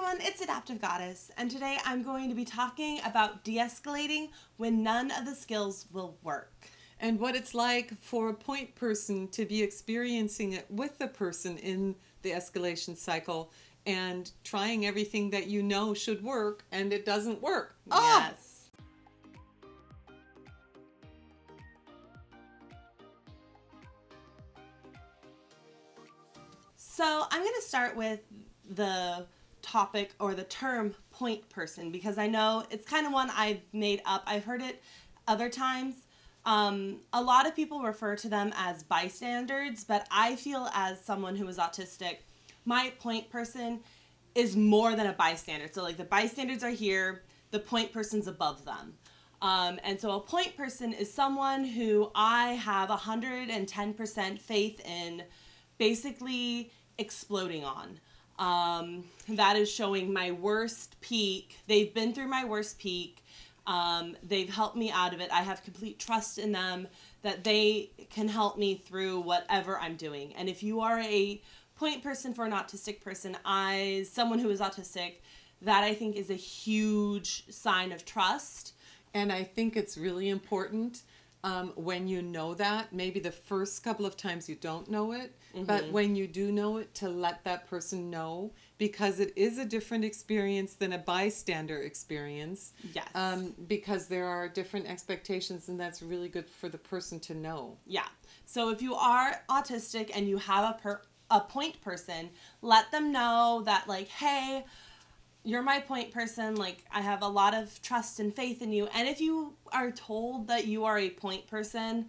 everyone, it's Adaptive Goddess, and today I'm going to be talking about de-escalating when none of the skills will work. And what it's like for a point person to be experiencing it with the person in the escalation cycle and trying everything that you know should work and it doesn't work. Yes. So I'm going to start with the topic or the term point person because I know it's kind of one I've made up. I've heard it other times. A lot of people refer to them as bystanders, but I feel as someone who is autistic, my point person is more than a bystander. So like the bystanders are here, the point person's above them. And so a point person is someone who I have 110% faith in basically exploding on. That is showing my worst peak. They've been through my worst peak. They've helped me out of it. I have complete trust in them that they can help me through whatever I'm doing. And if you are a point person for an autistic person, someone who is autistic, that I think is a huge sign of trust. And I think it's really important when you know that, maybe the first couple of times you don't know it, but when you do know it, to let that person know, because it is a different experience than a bystander experience. Yes. Because there are different expectations, and that's really good for the person to know. Yeah. So if you are autistic and you have a point person, let them know that, like, hey, you're my point person, like, I have a lot of trust and faith in you. And if you are told that you are a point person,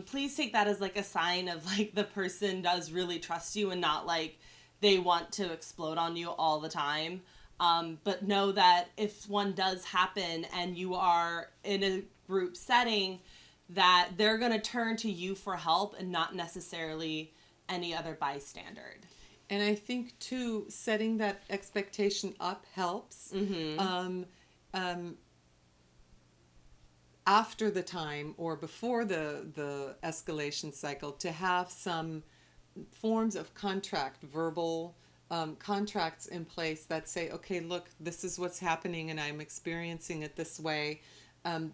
please take that as, like, a sign of, like, the person does really trust you and not, like, they want to explode on you all the time. But know that if one does happen and you are in a group setting, that they're going to turn to you for help and not necessarily any other bystander. And I think, too, setting that expectation up helps. After the time or before the escalation cycle, to have some forms of contract, verbal contracts in place that say, okay, look, this is what's happening and I'm experiencing it this way.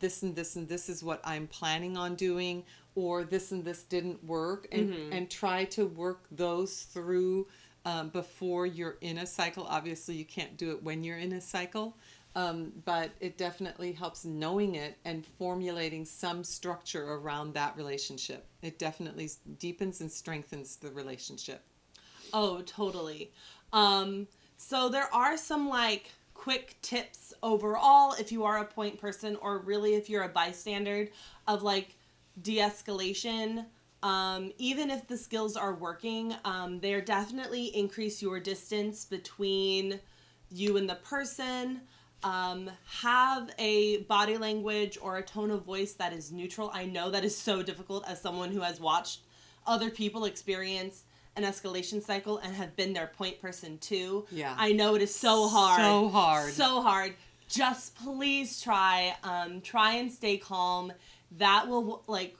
This and this and this is what I'm planning on doing, or this and this didn't work, and try to work those through before you're in a cycle. Obviously, you can't do it when you're in a cycle, but it definitely helps knowing it and formulating some structure around that relationship. It definitely deepens and strengthens the relationship. Oh, totally. So there are some, like, quick tips overall if you are a point person, or really if you're a bystander, of, like, de-escalation. Even if the skills are working, they are definitely increase your distance between you and the person. Have a body language or a tone of voice that is neutral. I know that is so difficult as someone who has watched other people experience an escalation cycle and have been their point person too. Yeah. I know it is so hard. So hard. So hard. Just please try and stay calm. That will, like,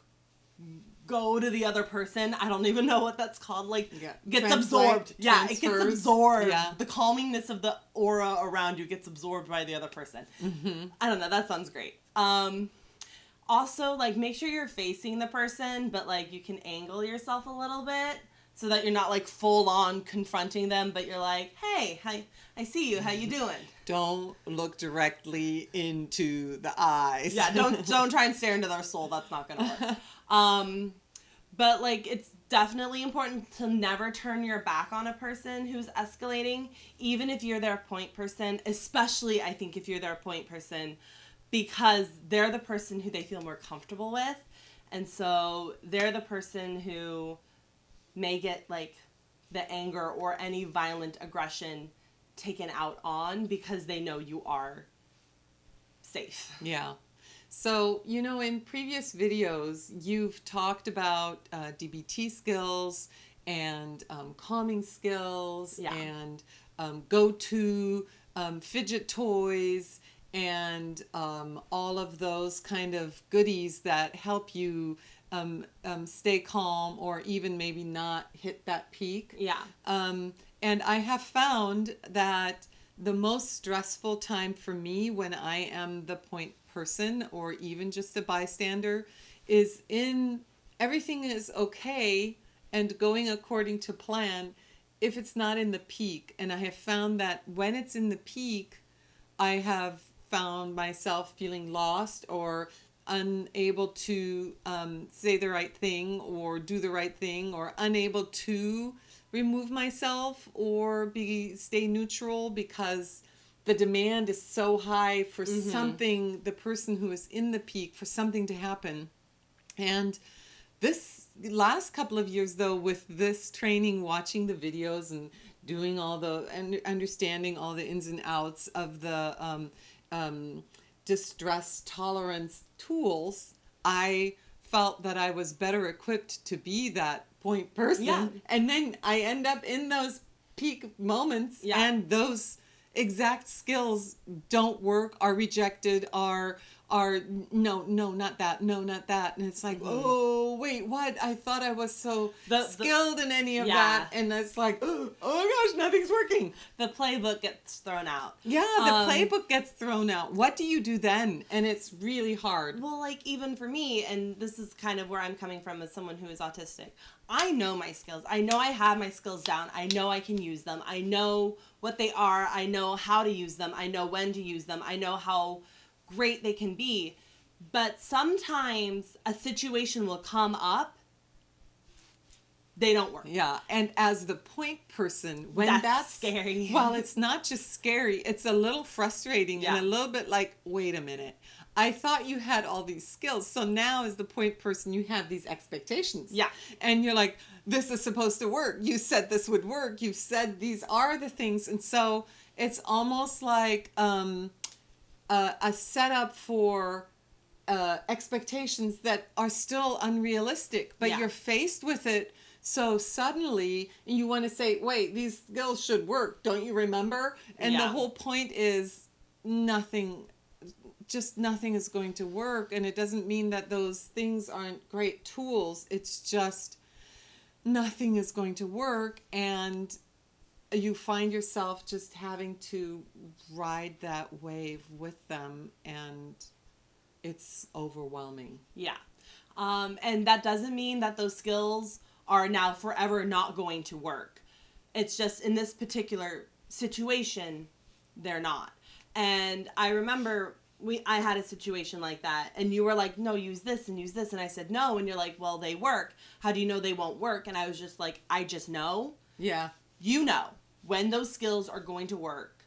go to the other person. I don't even know what that's called. Like, gets absorbed. Yeah, it gets absorbed. Yeah. The calmingness of the aura around you gets absorbed by the other person. I don't know. That sounds great. Also, like, make sure you're facing the person, but, like, you can angle yourself a little bit so that you're not, like, full on confronting them, but you're like, hey, I see you. How you doing? Don't look directly into the eyes. Yeah, don't try and stare into their soul. That's not gonna work. But, like, it's definitely important to never turn your back on a person who's escalating, even if you're their point person, especially, I think, if you're their point person, because they're the person who they feel more comfortable with. And so they're the person who may get, like, the anger or any violent aggression taken out on because they know you are safe. Yeah. So, you know, in previous videos, you've talked about DBT skills and calming skills and go-to fidget toys and all of those kind of goodies that help you stay calm or even maybe not hit that peak. Yeah. And I have found that the most stressful time for me when I am the point person or even just a bystander is in everything is okay and going according to plan if it's not in the peak. And I have found that when it's in the peak, I have found myself feeling lost or unable to say the right thing or do the right thing, or unable to remove myself or stay neutral because the demand is so high for something, the person who is in the peak, for something to happen. And this last couple of years, though, with this training, watching the videos and doing all the, and understanding all the ins and outs of the distress tolerance tools, I felt that I was better equipped to be that point person. Yeah. And then I end up in those peak moments, Yeah. and those exact skills don't work, are rejected, are no, not that, no, not that. And it's like, oh, wait, what? I thought I was so skilled in any of that. And it's like, oh my gosh, nothing's working. The playbook gets thrown out. Yeah, the playbook gets thrown out. What do you do then? And it's really hard. Well, like, even for me, and this is kind of where I'm coming from as someone who is autistic, I know my skills. I know I have my skills down. I know I can use them. I know what they are. I know how to use them. I know when to use them. I know how great they can be. But sometimes a situation will come up, they don't work. Yeah, and as the point person, when that's scary. Well, it's not just scary, it's a little frustrating and a little bit like, wait a minute, I thought you had all these skills, so now as the point person, you have these expectations. Yeah. And you're like, this is supposed to work. You said this would work. You said these are the things. And so it's almost like a setup for expectations that are still unrealistic, but you're faced with it so suddenly, and you want to say, wait, these skills should work, don't you remember? And the whole point is nothing is going to work. And it doesn't mean that those things aren't great tools. It's just nothing is going to work, and you find yourself just having to ride that wave with them, and it's overwhelming. Yeah. And that doesn't mean that those skills are now forever not going to work. It's just in this particular situation, they're not. And I remember I had a situation like that, and you were like, no, use this, and I said no, and you're like, well, they work. How do you know they won't work? And I was just like, I just know. Yeah. You know when those skills are going to work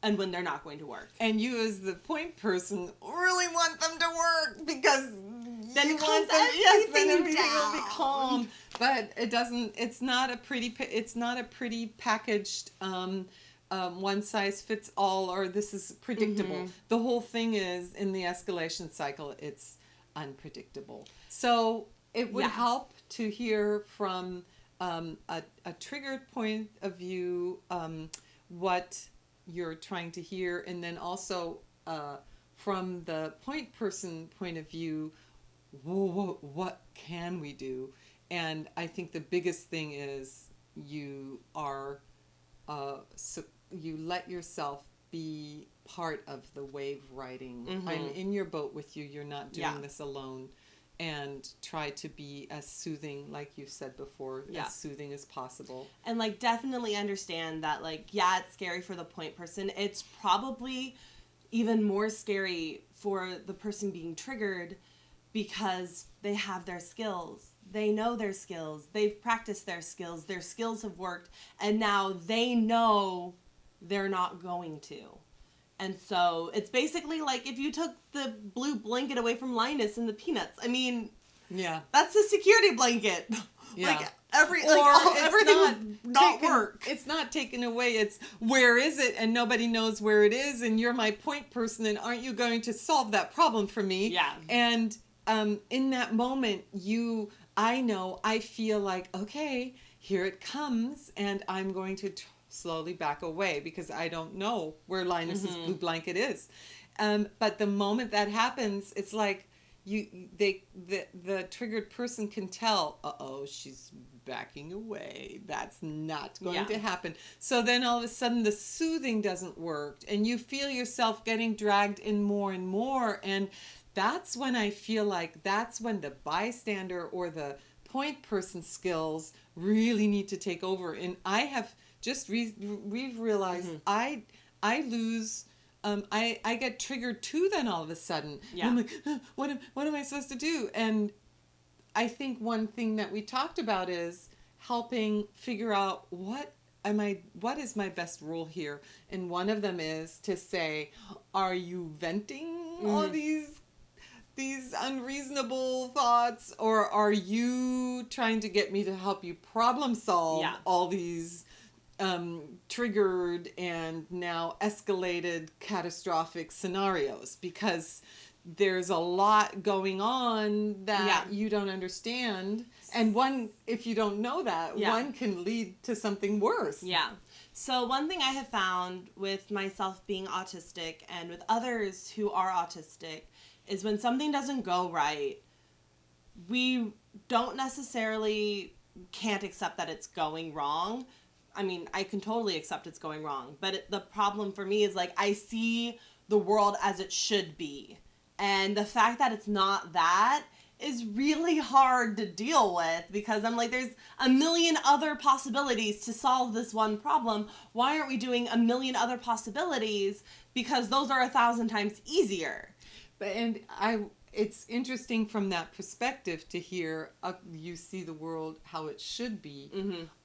and when they're not going to work. And you as the point person really want them to work, because then you it want calms them, everything then everything down. will be calm. But it's not a pretty packaged one size fits all, or this is predictable. The whole thing is, in the escalation cycle, it's unpredictable. So it would help to hear from a triggered point of view, what you're trying to hear, and then also from the point person point of view, what can we do? And I think the biggest thing is you are you let yourself be part of the wave riding. I'm in your boat with you. You're not doing this alone. And try to be as soothing, like you said before, as soothing as possible. And like, definitely understand that, like, yeah, it's scary for the point person. It's probably even more scary for the person being triggered, because they have their skills. They know their skills. They've practiced their skills. Their skills have worked. And now they know they're not going to. And so it's basically like if you took the blue blanket away from Linus and the Peanuts. I mean, that's a security blanket. Yeah. Like everything would not work. It's not taken away. It's where is it, and nobody knows where it is, and you're my point person, and aren't you going to solve that problem for me? Yeah. And in that moment, I feel like, okay, here it comes, and I'm going to slowly back away because I don't know where Linus's blue blanket is. But the moment that happens, it's like the triggered person can tell, uh-oh, she's backing away. That's not going to happen. So then all of a sudden the soothing doesn't work, and you feel yourself getting dragged in more and more. And that's when I feel like that's when the bystander or the point person skills really need to take over. And I have just we've realized I lose. I get triggered too. Then all of a sudden, I'm like, what am I supposed to do? And I think one thing that we talked about is helping figure out what is my best role here. And one of them is to say, are you venting all these unreasonable thoughts, or are you trying to get me to help you problem solve all these triggered and now escalated catastrophic scenarios? Because there's a lot going on that you don't understand, and one, if you don't know that, one can lead to something worse. So one thing I have found with myself being autistic and with others who are autistic is when something doesn't go right, we don't necessarily can't accept that it's going wrong. I mean, I can totally accept it's going wrong, but the problem for me is, like, I see the world as it should be. And the fact that it's not that is really hard to deal with, because I'm like, there's a million other possibilities to solve this one problem. Why aren't we doing a million other possibilities? Because those are 1,000 times easier. It's interesting from that perspective to hear you see the world how it should be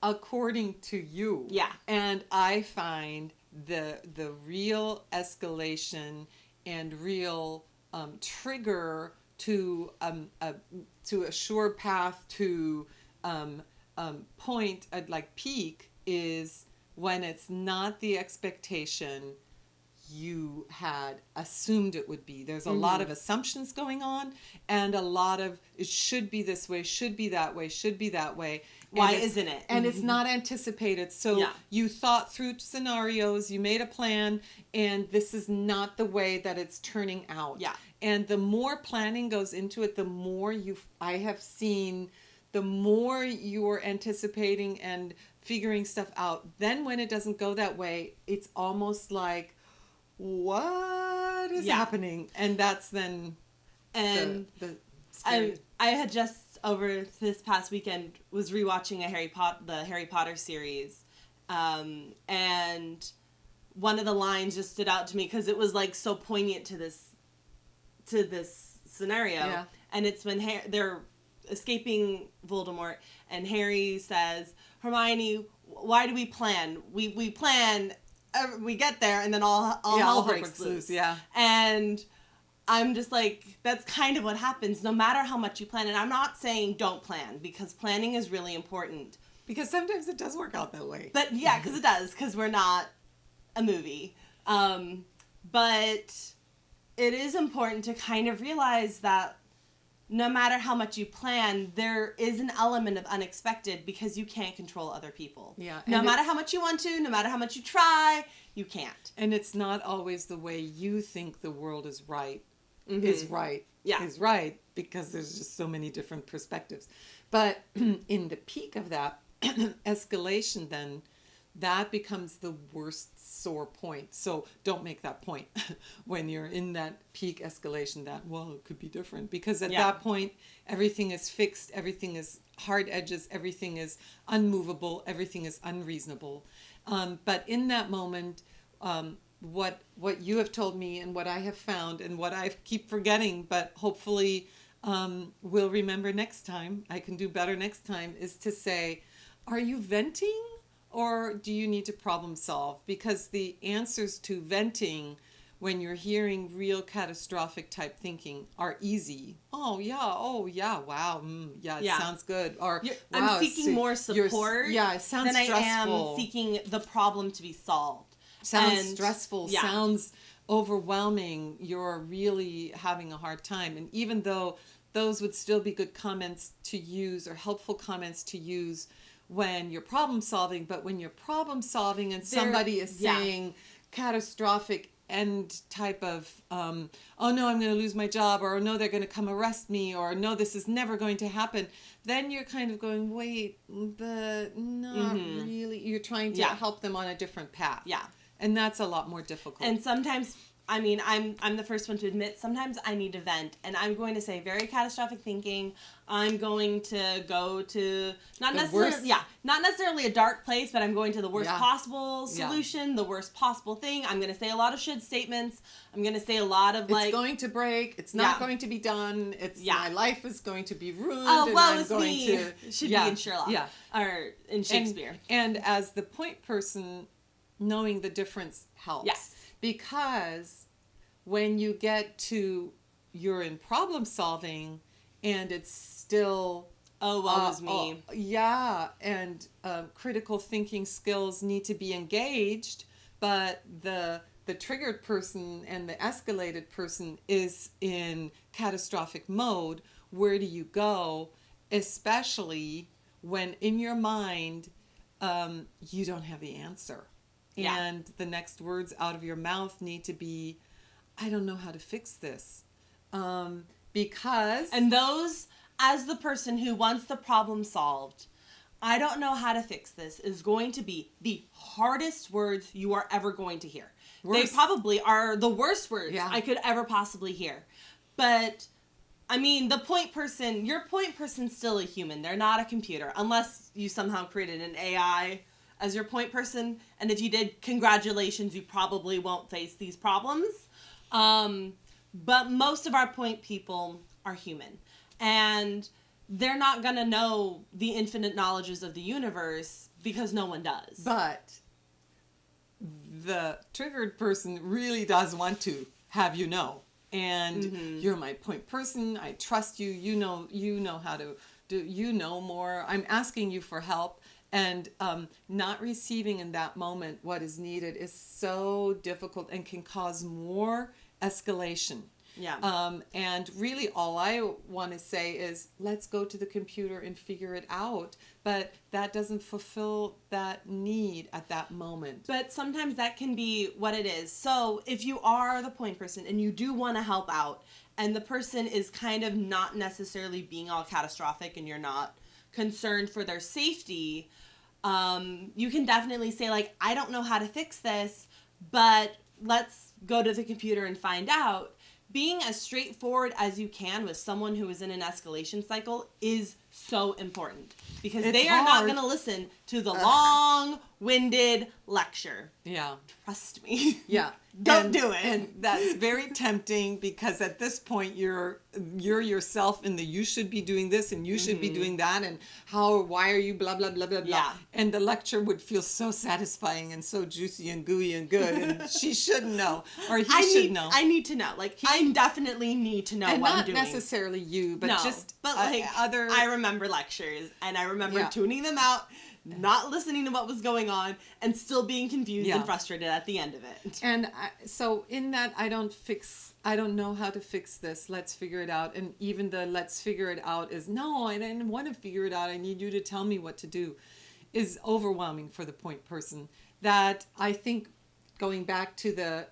according to you. And I find the real escalation and real trigger to a sure path to point at, like, peak, is when it's not the expectation you had assumed it would be. There's a lot of assumptions going on, and a lot of it should be this way, should be that way, should be that way. Why isn't it? And it's not anticipated. So you thought through scenarios, you made a plan, and this is not the way that it's turning out. And the more planning goes into it, the more I have seen, the more you're anticipating and figuring stuff out. Then when it doesn't go that way, it's almost like, what is happening? And that's then the scary. I had just, over this past weekend, was rewatching the Harry Potter series, and one of the lines just stood out to me because it was, like, so poignant to this scenario. And it's when they're escaping Voldemort, and Harry says, Hermione, why do we plan? We plan. We get there, and then all hell breaks loose. And I'm just like, that's kind of what happens no matter how much you plan. And I'm not saying don't plan, because planning is really important. Because sometimes it does work out that way. But yeah, because it does, because we're not a movie. But it is important to kind of realize that no matter how much you plan, there is an element of unexpected, because you can't control other people. No matter how much you want to, no matter how much you try, you can't. And it's not always the way you think the world is right, is right, because there's just so many different perspectives. But in the peak of that escalation, then that becomes the worst sore point. So don't make that point when you're in that peak escalation, that, well, it could be different. Because at that point, everything is fixed, everything is hard edges, everything is unmovable, everything is unreasonable. But in that moment, what you have told me and what I have found and what I keep forgetting, but hopefully we'll remember next time, I can do better next time, is to say, are you venting? Or do you need to problem solve? Because the answers to venting, when you're hearing real catastrophic type thinking, are easy. Oh yeah, wow, it sounds good. Or wow, I'm seeking more support it sounds than stressful. I am seeking the problem to be solved. Sounds stressful, sounds overwhelming. You're really having a hard time. And even though those would still be good comments to use, or helpful comments to use when you're problem solving, but when you're problem solving and somebody is saying catastrophic end type of, oh no, I'm going to lose my job, or no, they're going to come arrest me, or no, this is never going to happen, then you're kind of going, wait, but not really. You're trying to help them on a different path. Yeah. And that's a lot more difficult. And sometimes, I mean, I'm the first one to admit, sometimes I need to vent, and I'm going to say very catastrophic thinking. I'm going to go to not necessarily a dark place, but I'm going to the worst possible solution, the worst possible thing. I'm going to say a lot of should statements. I'm going to say a lot of it's going to break. It's not going to be done. It's my life is going to be ruined. Oh, well, and it's I'm going me. to Should be in Sherlock or in Shakespeare. And as the point person, knowing the difference helps. Yes. Because when you get to you're in problem solving and it's still woe is me. And critical thinking skills need to be engaged, but the triggered person and the escalated person is in catastrophic mode. Where do you go, especially when in your mind you don't have the answer? And the next words out of your mouth need to be, I don't know how to fix this. Because... And those, as the person who wants the problem solved, I don't know how to fix this, is going to be the hardest words you are ever going to hear. They probably are the worst words I could ever possibly hear. But, I mean, your point person's still a human. They're not a computer, unless you somehow created an AI as your point person, and if you did, congratulations, you probably won't face these problems. But most of our point people are human, and they're not gonna know the infinite knowledges of the universe because no one does. But the triggered person really does want to have you know, and you're my point person. I trust you. You know how to do. You know more. I'm asking you for help. And not receiving in that moment what is needed is so difficult and can cause more escalation. Yeah. And really all I want to say is, let's go to the computer and figure it out. But that doesn't fulfill that need at that moment. But sometimes that can be what it is. So if you are the point person and you do want to help out, and the person is kind of not necessarily being all catastrophic and you're not concerned for their safety, you can definitely say, like, I don't know how to fix this, but let's go to the computer and find out. Being as straightforward as you can with someone who is in an escalation cycle is so important, because they are not going to listen to the long-winded lecture. Yeah. Trust me. Yeah. Don't do it. And that's very tempting, because at this point you're yourself in the you should be doing this and you should be doing that, and why are you blah blah blah blah blah. Yeah. And the lecture would feel so satisfying and so juicy and gooey and good, and she should know, or he should know. I need to know. Like, I definitely need to know what I'm doing. Not necessarily you, but other. I remember lectures, and I remember tuning them out, not listening to what was going on, and still being confused and frustrated at the end of it. And so in that, I don't know how to fix this. Let's figure it out. And even the let's figure it out is, no, I didn't want to figure it out. I need you to tell me what to do, is overwhelming for the point person. That I think, going back to the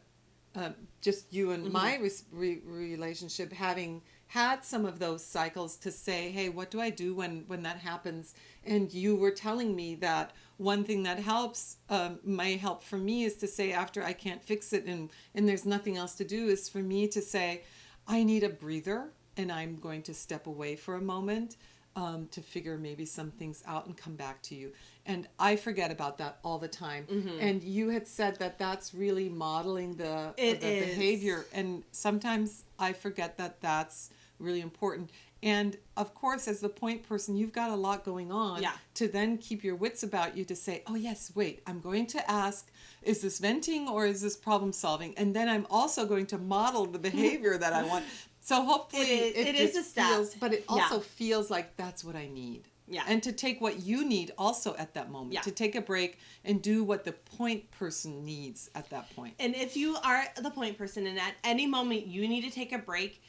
just you and my relationship, having had some of those cycles, to say, hey, what do I do when that happens? And you were telling me that one thing that helps, may help for me, is to say, after I can't fix it and there's nothing else to do, is for me to say, I need a breather, and I'm going to step away for a moment to figure maybe some things out and come back to you. And I forget about that all the time. And you had said that that's really modeling the behavior. And sometimes I forget that that's really important. And of course, as the point person, you've got a lot going on to then keep your wits about you, to say, oh yes, wait, I'm going to ask, is this venting or is this problem solving? And then I'm also going to model the behavior that I want. So hopefully it is a step, but it also feels like that's what I need. Yeah. And to take what you need also at that moment, to take a break and do what the point person needs at that point. And if you are the point person and at any moment you need to take a break,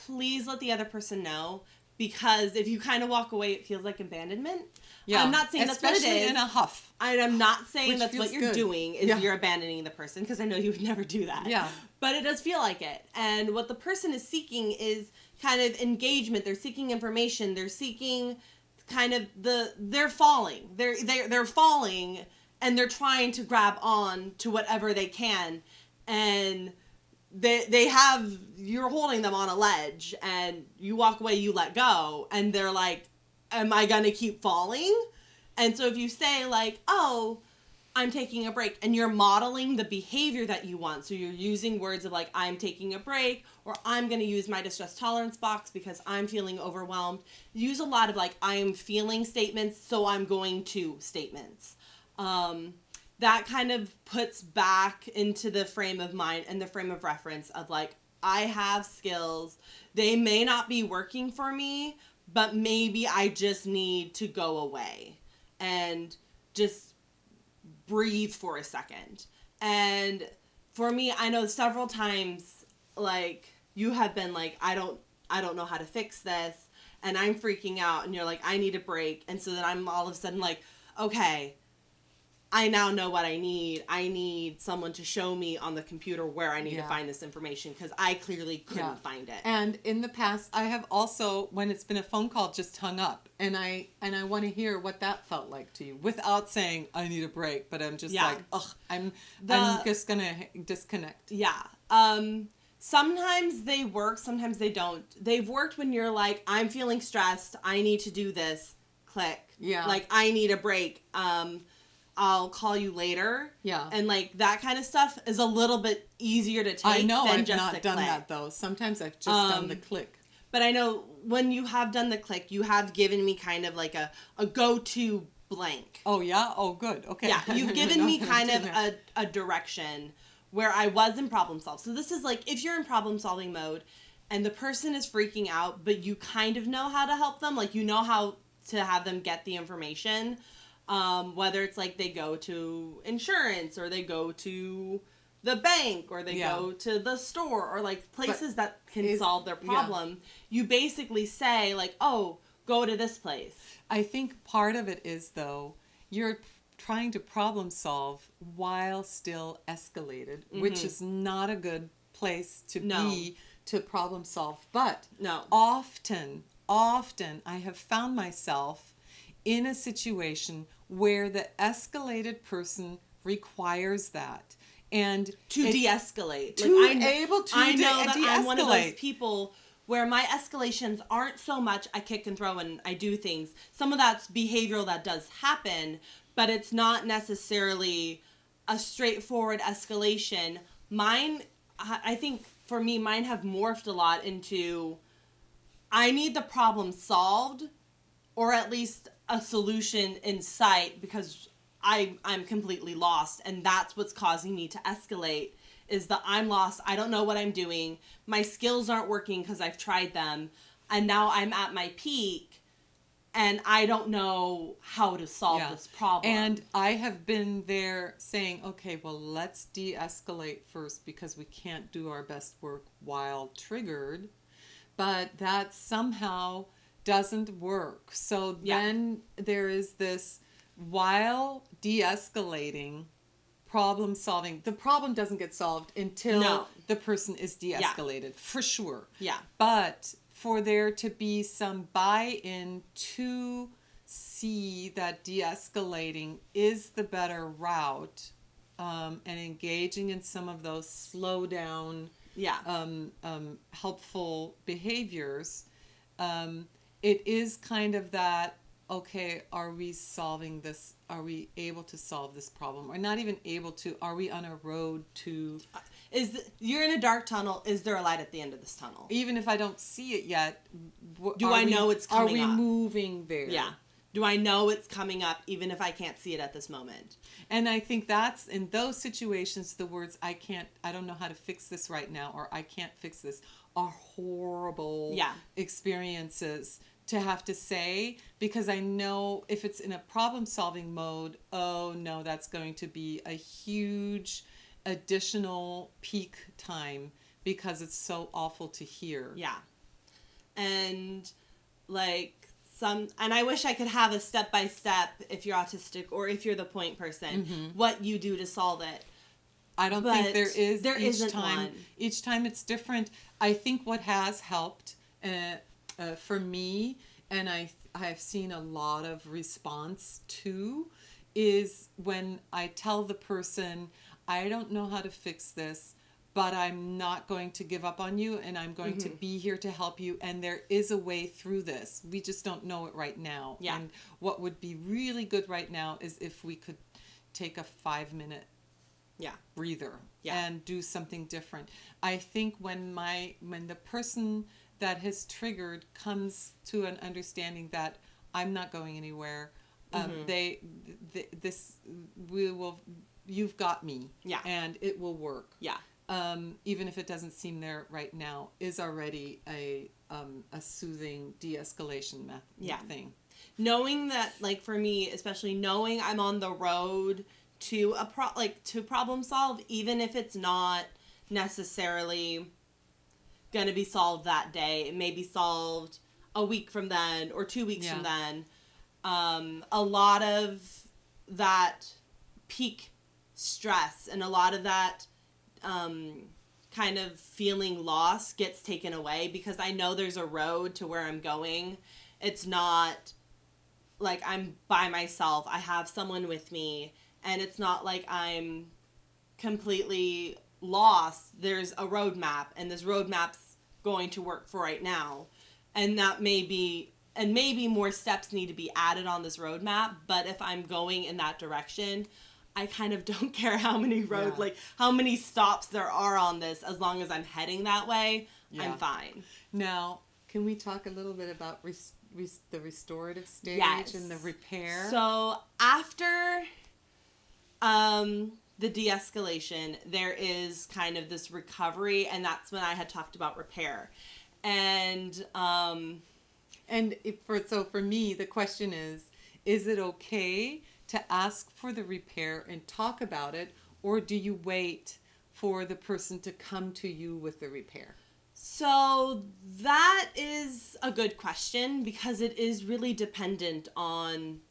please let the other person know, because if you kind of walk away, it feels like abandonment. Yeah. I'm not saying that's what it Especially is. in a huff. I'm not saying Which that's what feels you're good. doing is Yeah. you're abandoning the person, because I know you would never do that. Yeah. But it does feel like it. And what the person is seeking is kind of engagement. They're seeking information. They're seeking kind of they're falling. They're falling, and they're trying to grab on to whatever they can. And you're holding them on a ledge, and you walk away, you let go, and they're like, am I gonna keep falling? And so if you say like, oh, I'm taking a break, and you're modeling the behavior that you want, so you're using words of like, I'm taking a break, or I'm gonna use my distress tolerance box because I'm feeling overwhelmed. Use a lot of like, I am feeling statements, so I'm going to statements. That kind of puts back into the frame of mind and the frame of reference of like, I have skills. They may not be working for me, but maybe I just need to go away and just breathe for a second. And for me, I know several times, like, you have been like, I don't know how to fix this, and I'm freaking out, and you're like, I need a break. And so then I'm all of a sudden like, okay, I now know what I need. I need someone to show me on the computer where I need to find this information, because I clearly couldn't find it. And in the past, I have also, when it's been a phone call, just hung up. And I want to hear what that felt like to you, without saying I need a break. But I'm just like, ugh, I'm just gonna disconnect. Yeah. Sometimes they work, sometimes they don't. They've worked when you're like, I'm feeling stressed, I need to do this. Click. Yeah. Like, I need a break. I'll call you later. Yeah. And like that kind of stuff is a little bit easier to take. I know than I've just not done click. that though. Sometimes I've just done the click. But I know when you have done the click, you have given me kind of like a go-to blank. Oh yeah? Oh good. Okay. Yeah, you've given me kind of a direction where I was in problem solve. So this is like, if you're in problem solving mode and the person is freaking out, but you kind of know how to help them, like you know how to have them get the information. Whether it's like they go to insurance, or they go to the bank, or they go to the store, or like places that can solve their problem. You basically say like, oh, go to this place. I think part of it is, though, you're trying to problem solve while still escalated, which is not a good place to be to problem solve. But often I have found myself in a situation where the escalated person requires that. And to de-escalate. To like, I know that de-escalate. I'm one of those people where my escalations aren't so much I kick and throw and I do things. Some of that's behavioral that does happen, but it's not necessarily a straightforward escalation. Mine, I think for me, mine have morphed a lot into, I need the problem solved, or at least a solution in sight, because I'm completely lost, and that's what's causing me to escalate, is that I'm lost. I don't know what I'm doing. My skills aren't working because I've tried them, and now I'm at my peak, and I don't know how to solve this problem. And I have been there saying, okay, well, let's de-escalate first, because we can't do our best work while triggered, but that somehow doesn't work. So then there is this, while de-escalating, problem solving. The problem doesn't get solved until the person is de-escalated, for sure. Yeah. But for there to be some buy-in to see that de-escalating is the better route, and engaging in some of those slow down, helpful behaviors, it is kind of that, okay, are we solving this? Are we able to solve this problem? Or not even able to, are we on a road to... You're in a dark tunnel. Is there a light at the end of this tunnel? Even if I don't see it yet, do I know it's coming up? Are we moving there? Yeah. Do I know it's coming up even if I can't see it at this moment? And I think that's, in those situations, the words, I don't know how to fix this right now, or I can't fix this, are horrible experiences to have to say, because I know if it's in a problem solving mode, oh no, that's going to be a huge additional peak time, because it's so awful to hear. Yeah. And like and I wish I could have a step by step if you're autistic or if you're the point person, what you do to solve it. I don't think there is. There isn't one. Each time it's different. I think what has helped for me, and I've seen a lot of response to, is when I tell the person, I don't know how to fix this, but I'm not going to give up on you, and I'm going to be here to help you, and there is a way through this. We just don't know it right now. Yeah. And what would be really good right now is if we could take a 5-minute breather and do something different. I think when the person that has triggered comes to an understanding that I'm not going anywhere, you've got me, and it will work. Even if it doesn't seem there right now, is already a soothing de-escalation thing. Knowing that, like for me, especially knowing I'm on the road to to problem solve, even if it's not necessarily going to be solved that day, it may be solved a week from then or 2 weeks from then. A lot of that peak stress and a lot of that kind of feeling lost gets taken away because I know there's a road to where I'm going. It's not like I'm by myself. I have someone with me, and it's not like I'm completely lost. There's a roadmap, and this roadmap's going to work for right now. And that maybe more steps need to be added on this roadmap, but if I'm going in that direction, I kind of don't care how many how many stops there are on this. As long as I'm heading that way, I'm fine. Now, can we talk a little bit about the restorative stage and the repair? So after the de-escalation, there is kind of this recovery, and that's when I had talked about repair. And for me, the question is it okay to ask for the repair and talk about it, or do you wait for the person to come to you with the repair? So that is a good question because it is really dependent on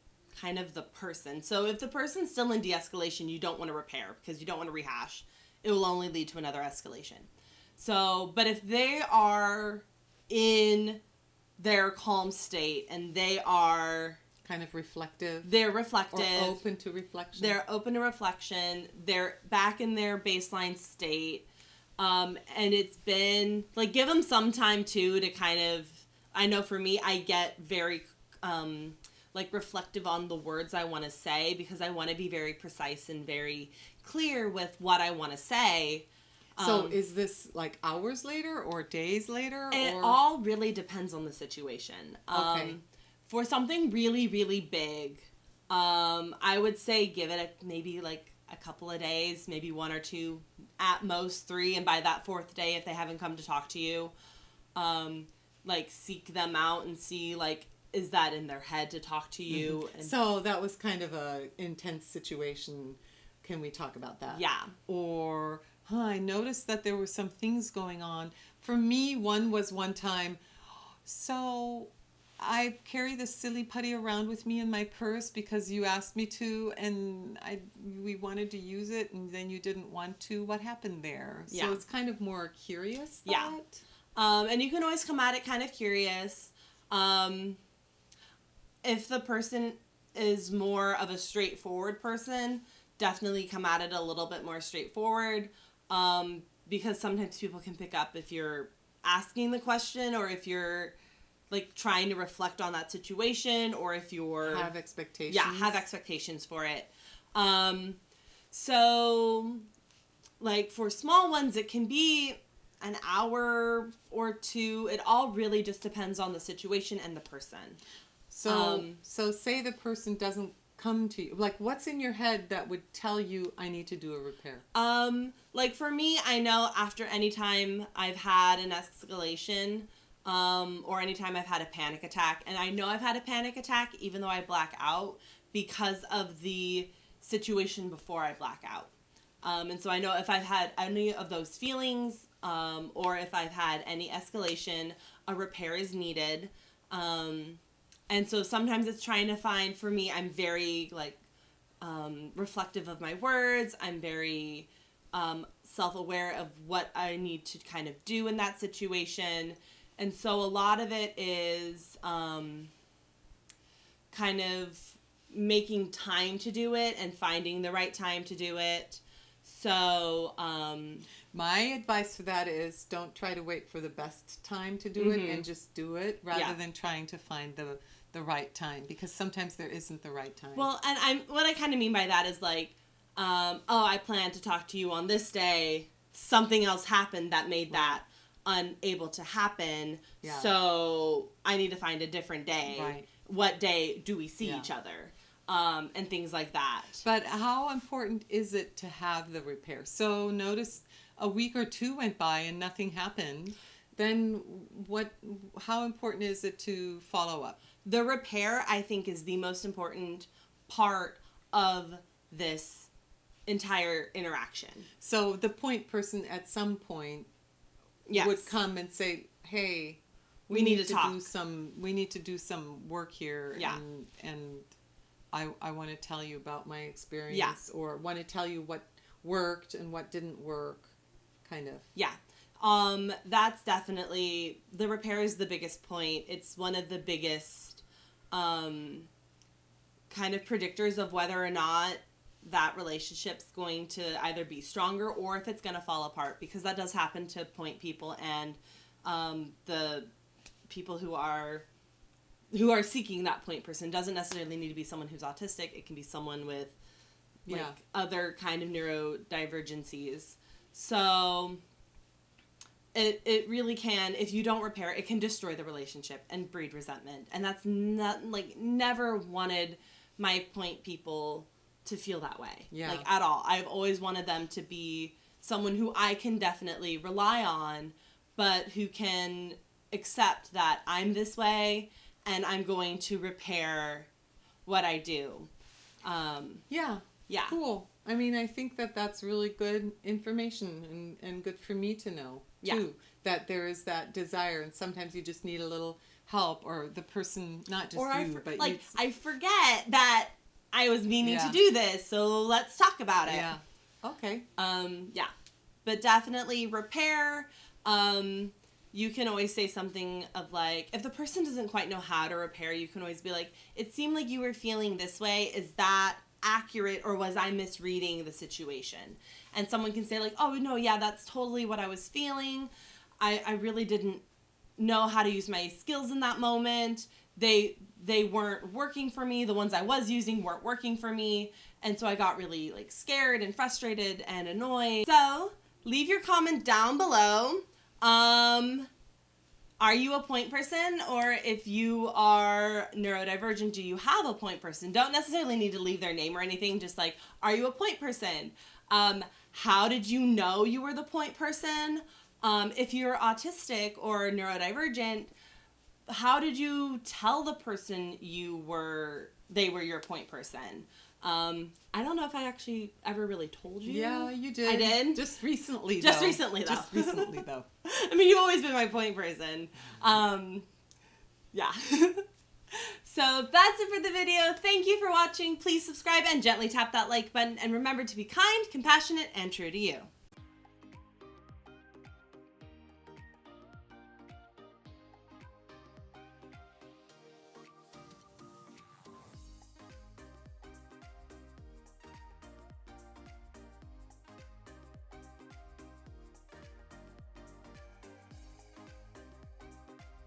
kind of the person. So if the person's still in de-escalation, you don't want to repair because you don't want to rehash. It will only lead to another escalation. So, but if they are in their calm state and they are kind of reflective. They're reflective. Or open to reflection. They're open to reflection. They're back in their baseline state. And it's been, like, give them some time, too, to kind of, I know for me, I get very, reflective on the words I want to say because I want to be very precise and very clear with what I want to say. So is this, like, hours later or days later? It all really depends on the situation. Okay. For something really, really big, I would say give it maybe a couple of days, maybe 1 or 2, at most 3, and by that 4th day, if they haven't come to talk to you, seek them out and see, is that in their head to talk to you? Mm-hmm. And so that was kind of a intense situation. Can we talk about that? Yeah. Or, I noticed that there were some things going on. For me, one was one time, so I carry this silly putty around with me in my purse because you asked me to, and we wanted to use it, and then you didn't want to. What happened there? Yeah. So it's kind of more curious thought. Yeah. And you can always come at it kind of curious. If the person is more of a straightforward person, definitely come at it a little bit more straightforward. Because sometimes people can pick up if you're asking the question or if you're trying to reflect on that situation, or if you're have expectations. Yeah, have expectations for it. So for small ones, it can be an hour or 2. It all really just depends on the situation and the person. So say the person doesn't come to you. What's in your head that would tell you I need to do a repair? For me, I know after any time I've had an escalation, or anytime I've had a panic attack. And I know I've had a panic attack even though I black out because of the situation before I black out. And so I know if I've had any of those feelings, or if I've had any escalation, a repair is needed. And so sometimes it's trying to find, for me, I'm very like reflective of my words. I'm very self-aware of what I need to kind of do in that situation. And so a lot of it is kind of making time to do it and finding the right time to do it. So my advice for that is don't try to wait for the best time to do it, and just do it rather than trying to find the right time, because sometimes there isn't the right time. Well, and what I kind of mean by that is like, I plan to talk to you on this day. Something else happened that made that unable to happen. Yeah. So I need to find a different day. Right. What day do we see each other? And things like that. But how important is it to have the repair? So notice a week or two went by and nothing happened. Then how important is it to follow up? The repair, I think, is the most important part of this entire interaction. So the point person at some point would come and say, hey, we need to talk. We need to do some work here. Yeah. And I want to tell you about my experience, or want to tell you what worked and what didn't work, kind of. Yeah. That's definitely, the repair is the biggest point. It's one of the biggest kind of predictors of whether or not that relationship's going to either be stronger or if it's going to fall apart, because that does happen to point people, and the people who are seeking that point person doesn't necessarily need to be someone who's autistic. It can be someone with other kind of neurodivergencies. So it really can, if you don't repair, it can destroy the relationship and breed resentment. And that's not, like, never wanted my point people to feel that way. Yeah. Like, at all. I've always wanted them to be someone who I can definitely rely on, but who can accept that I'm this way and I'm going to repair what I do. Yeah. Cool. I mean, I think that's really good information and good for me to know, too, that there is that desire, and sometimes you just need a little help, or the person, not just but like, I forget that I was meaning to do this, so let's talk about it. Yeah. Okay. But definitely repair. You can always say something of like, if the person doesn't quite know how to repair, you can always be like, it seemed like you were feeling this way. Is that accurate, or was I misreading the situation? And someone can say like, oh no, yeah, that's totally what I was feeling. I really didn't know how to use my skills in that moment. They weren't working for me. The ones I was using weren't working for me. And so I got really like scared and frustrated and annoyed. So leave your comment down below. Are you a point person? Or if you are neurodivergent, do you have a point person? Don't necessarily need to leave their name or anything. Just like, are you a point person? How did you know you were the point person? If you're autistic or neurodivergent, how did you tell the person they were your point person? I don't know if I actually ever really told you. Yeah, you did. I did? Just recently, though. Just recently, though. I mean, you've always been my point person. Yeah. So that's it for the video. Thank you for watching. Please subscribe and gently tap that like button. And remember to be kind, compassionate, and true to you.